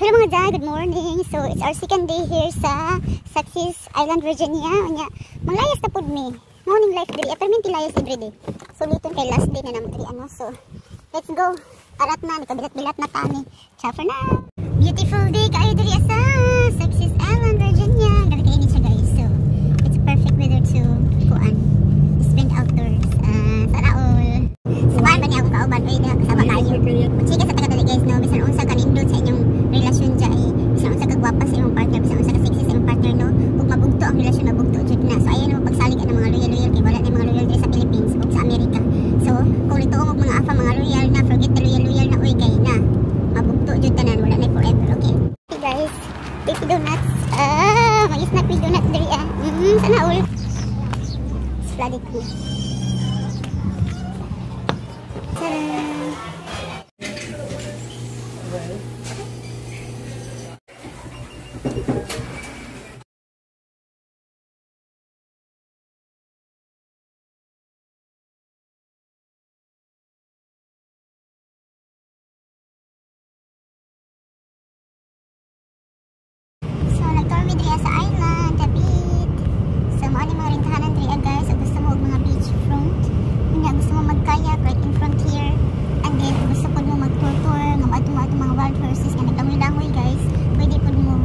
Hello mga dad, good morning. So it's our second day here sa Success Island, Virginia. Unya, manglayas na pud mi. Morning life diri, permanent layas every day. So liton kay last day na naman diri ano. So let's go. Arat na, nakabilat-bilat na kami. Ciao for now. Beautiful day kayo diri sa Success Island, Virginia. Grabe kainit siya guys. So it's perfect weather to kuan. Spend outdoors. Sana all. Samahan ba niya akong kauban? Uy, kasama tayo. Chika sa taga dali guys, no? Bisan unsa kanindot sa inyong relasyon dyan, bisan unsa kagwapa sa imong partner, bisan unsa ka-sexy sa imong partner, no? Ug mabugto ang relasyon, mabugto jud na. So ayan naman pagsalig ng mga loyal kay wala na mga loyal diri sa Philippines ug sa Amerika. So kung nituong og mga afa mga loyal na, forget the loyal na uy kay na. Mabugto jud tanan, wala na forever, okay? Okay guys, baby donuts. Mag-snack with donut diri sana all. Flooded ko. Sa island, David. So, mo ni mga rintahanan diri guys. So, gusto mo og mga beach front. Kung gusto mo mag-kayak right in front here. And then, kung gusto mo mag-tour-tour, nga mato-mato mga wild horses, nga naglangoy-langoy guys. Pwede po mo.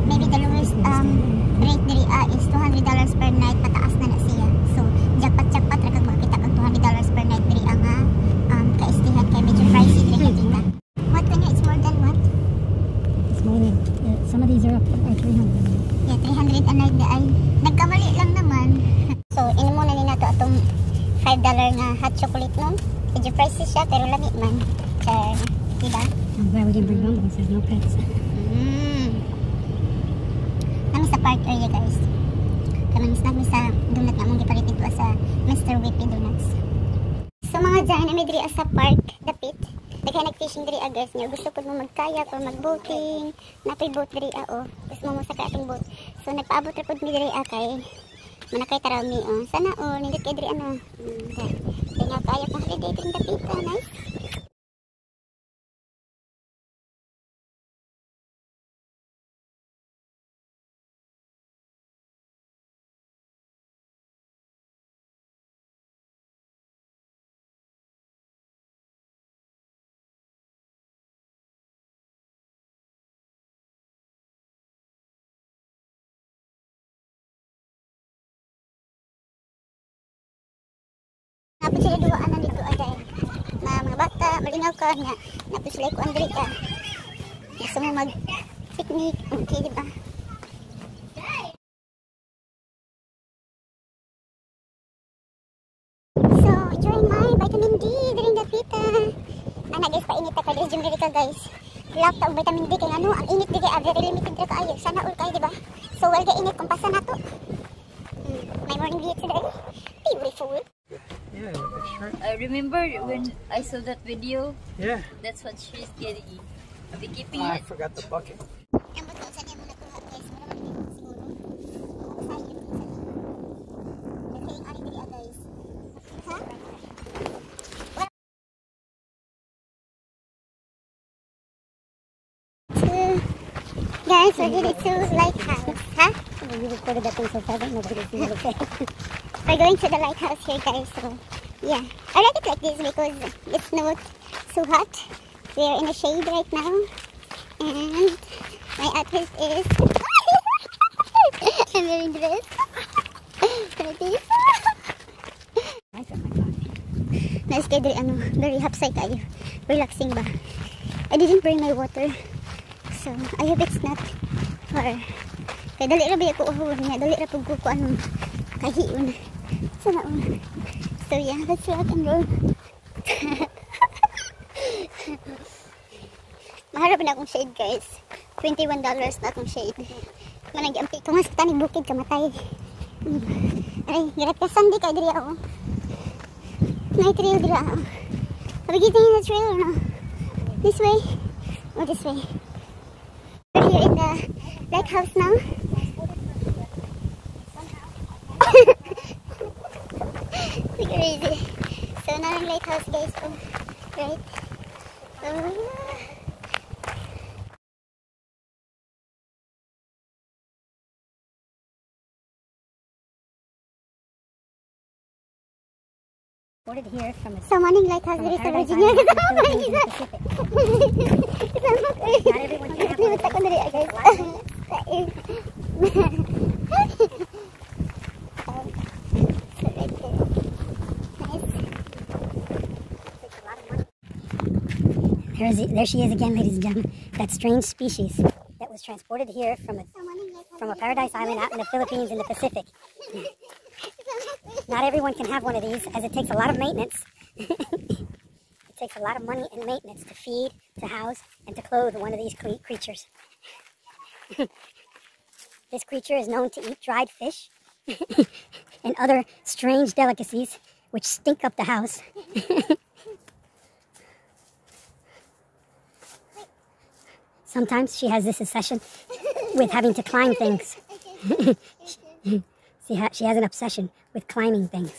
Maybe the lowest rate diri is $200 per night. Pataas na siya. So, jackpot ra kag makita kag $200 per night diri ang kaistihan kay medyo pricey diri nga. What kanya? It's more than what? It's more than some of these are up are 300. Yeah, 300 ang ay nagkamali lang naman. So, ino muna ni nato atong $5 nga hot chocolate no. Medyo pricey siya pero lami man. Char, diba? I'm glad we didn't bring them because there's no pets. Kami sa park area guys. Kami sa donut na mong gipalit ito sa Mr. Whippy Donuts. So mga dyan, nami diri sa park, the pit. Daghan nag-fishing diri guys niya. Gusto ko mo mag-kayak or mag-boating. Napay boat diri gusto mo sa atong boat. So nagpaabot ra pud mi diri kay manakay taraw mi Sana nindot kay diri ano. Kaya nga kayak mo holiday diri sa pita, nice. Napos sila duwaan na dito aday na mga bata, malinaw ka niya. Napos sila ikuan diri ka. Gusto mo mag-picnic, okay diba? So, enjoying my vitamin D during the pita. Guys, painit ka diri diri ka guys. Lock ta og vitamin D kay ano, ang init diri very limited ra kaayo. Sana all kay diba? So, well init kung pasa nato. My morning view today. Beautiful. Yeah, sure. I remember when I saw that video. Yeah. That's what she's getting. I'll be keeping I it. forgot the bucket. Guys, we're headed to lighthouse. Huh? You recorded that thing so fast, nobody can see it. We're going to the lighthouse here, guys. So, yeah. I like it like this because it's not so hot. We're in the shade right now. And my outfit is... I'm wearing dress. Like this. Nice kay diri very hapsay kayo. Relaxing ba? I didn't bring my water. So, I hope it's not far. Kaya dali ra ba ako uhon niya. Dali ra pag ko kahiyon. Sana so yeah, let's rock and roll. Maharap na akong shade guys. $21 na akong shade. Manag-ampi ko nga sa tanig bukid kamatay. Aray, grapasan di kayo diri ako. Night trail diri ako. Nabigitin yung trail or no? This way? Or this way? We're here in the lighthouse now. Crazy. So now in lighthouse guys. Right? transported here from a Sa Morning Lighthouse diri sa Paradise Virginia. Island in the Philippines in the Pacific. Not everyone can have one of ako diri, guys. There she is again, ladies and gentlemen. That strange species that was transported here from a paradise island out in the Philippines in the Pacific. Not everyone can have one of these, as it takes a lot of maintenance. It takes a lot of money and maintenance to feed, to house, and to clothe one of these creatures. This creature is known to eat dried fish and other strange delicacies which stink up the house. Sometimes she has this obsession with having to climb things. She has an obsession with climbing things.